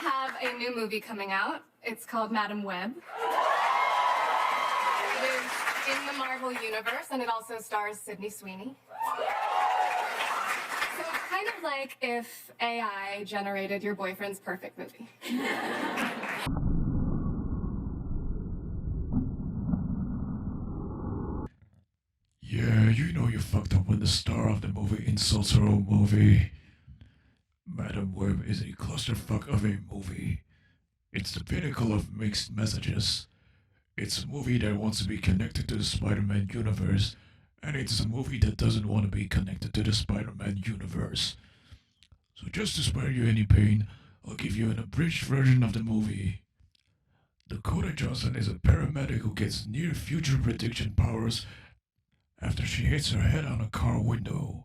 have a new movie coming out. It's called Madam Web. It is in the Marvel Universe, and it also stars Sydney Sweeney. So it's kind of like if AI generated your boyfriend's perfect movie. Yeah, you know you fucked up when the star of the movie insults her own movie. Madam Web is a clusterfuck of a movie. It's the pinnacle of mixed messages. It's a movie that wants to be connected to the Spider-Man universe, and it's a movie that doesn't want to be connected to the Spider-Man universe. So just to spare you any pain, I'll give you an abridged version of the movie. Dakota Johnson is a paramedic who gets near future prediction powers after she hits her head on a car window.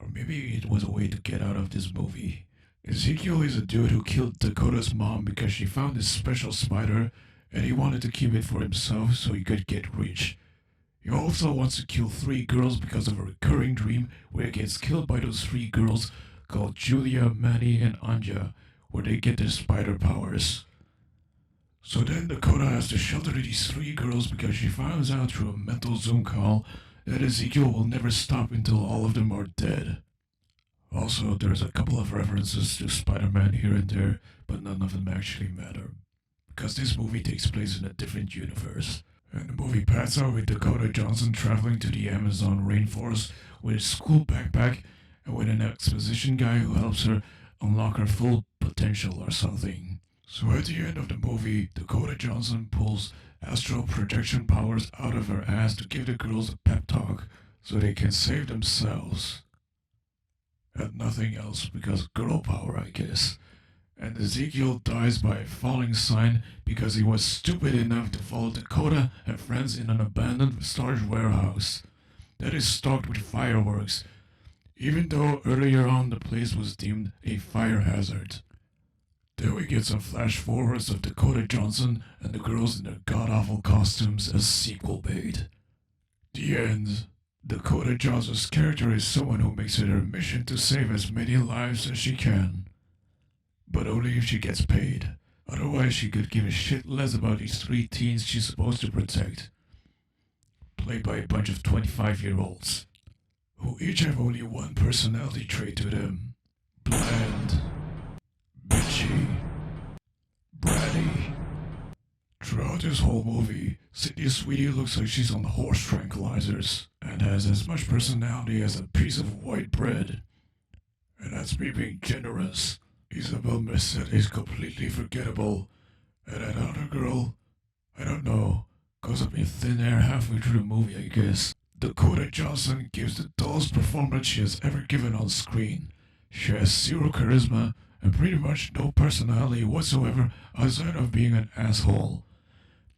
Or maybe it was a way to get out of this movie. Ezekiel is a dude who killed Dakota's mom because she found this special spider and he wanted to keep it for himself so he could get rich. He also wants to kill 3 girls because of a recurring dream where he gets killed by those 3 girls called Julia, Maddie, and Anja, where they get their spider powers. So then Dakota has to shelter these 3 girls because she finds out through a mental Zoom call that Ezekiel will never stop until all of them are dead. Also, there's a couple of references to Spider-Man here and there, but none of them actually matter. Because this movie takes place in a different universe. And the movie pats out with Dakota Johnson traveling to the Amazon rainforest with a school backpack and with an exposition guy who helps her unlock her full potential or something. So at the end of the movie, Dakota Johnson pulls astral projection powers out of her ass to give the girls a pep talk so they can save themselves. And nothing else because girl power, I guess. And Ezekiel dies by a falling sign because he was stupid enough to follow Dakota and friends in an abandoned storage warehouse that is stocked with fireworks, even though earlier on the place was deemed a fire hazard. Then we get some flash forwards of Dakota Johnson and the girls in their god-awful costumes as sequel bait. The end. Dakota Johnson's character is someone who makes it her mission to save as many lives as she can. But only if she gets paid. Otherwise, she could give a shit less about these 3 teens she's supposed to protect. Played by a bunch of 25-year-olds, who each have only one personality trait to them. Bland. Bitchy. Bratty. Throughout this whole movie, Sydney Sweeney looks like she's on horse tranquilizers and has as much personality as a piece of white bread. And that's me being generous. Isabel Merced is completely forgettable, and that other girl, I don't know, goes up in thin air halfway through the movie, I guess. Dakota Johnson gives the dullest performance she has ever given on screen. She has 0 charisma and pretty much no personality whatsoever outside of being an asshole.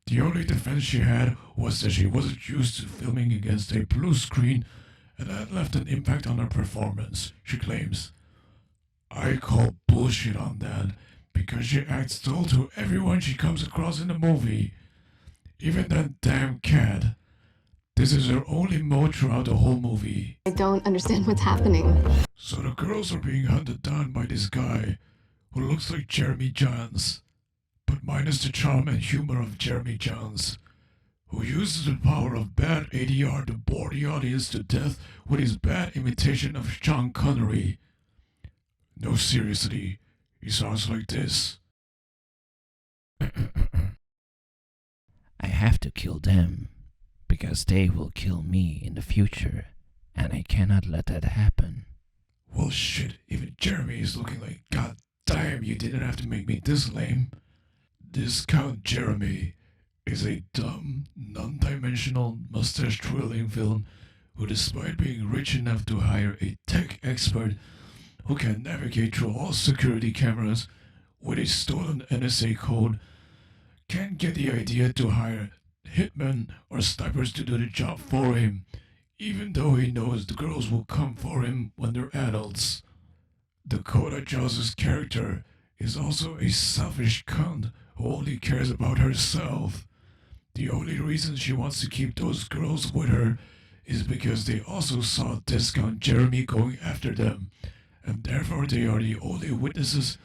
The only defense she had was that she wasn't used to filming against a blue screen, and that left an impact on her performance, she claims. I call bullshit on that, because she acts dull to everyone she comes across in the movie. Even that damn cat. This is her only mode throughout the whole movie. I don't understand what's happening. So the girls are being hunted down by this guy, who looks like Jeremy Jahns, but minus the charm and humor of Jeremy Jahns, who uses the power of bad ADR to bore the audience to death with his bad imitation of Sean Connery. No, seriously, he sounds like this. I have to kill them, because they will kill me in the future, and I cannot let that happen. Well shit, even Jeremy is looking like, god damn, you didn't have to make me this lame. This Count Jeremy is a dumb, non-dimensional, mustache-twirling villain who, despite being rich enough to hire a tech expert who can navigate through all security cameras with a stolen NSA code, can't get the idea to hire hitmen or snipers to do the job for him, even though he knows the girls will come for him when they're adults. Dakota Johnson's character is also a selfish cunt who only cares about herself. The only reason she wants to keep those girls with her is because they also saw Discount Jeremy going after them, and therefore they are the only witnesses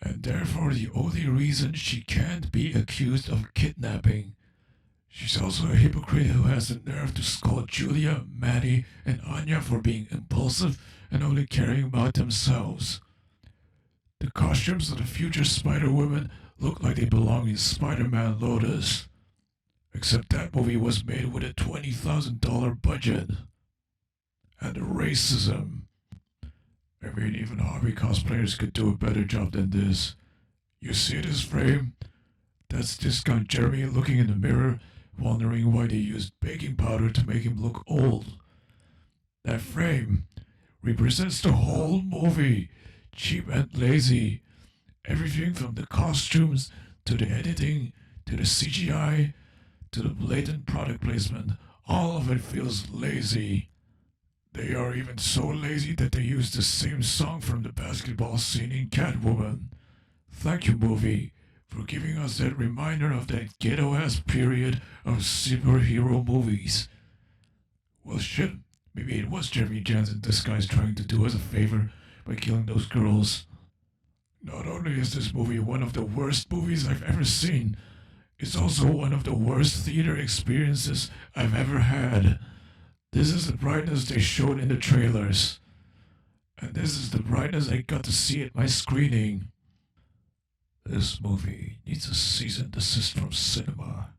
and therefore the only reason she can't be accused of kidnapping. She's also a hypocrite who has the nerve to scold Julia, Maddie, and Anya for being impulsive and only caring about themselves. The costumes of the future Spider-Woman look like they belong in Spider-Man Lotus. Except that movie was made with a $20,000 budget. And the racism. I mean, even hobby cosplayers could do a better job than this. You see this frame? That's Discount Jeremy looking in the mirror, wondering why they used baking powder to make him look old. That frame represents the whole movie. Cheap and lazy. Everything from the costumes, to the editing, to the CGI, to the blatant product placement, all of it feels lazy. They are even so lazy that they use the same song from the basketball scene in Catwoman. Thank you, movie, for giving us that reminder of that ghetto-ass period of superhero movies. Well, shit, maybe it was Jeremy Jansen this guy's trying to do us a favor by killing those girls. Not only is this movie one of the worst movies I've ever seen, it's also one of the worst theater experiences I've ever had. This is the brightness they showed in the trailers. And this is the brightness I got to see at my screening. This movie needs a cease and desist from cinema.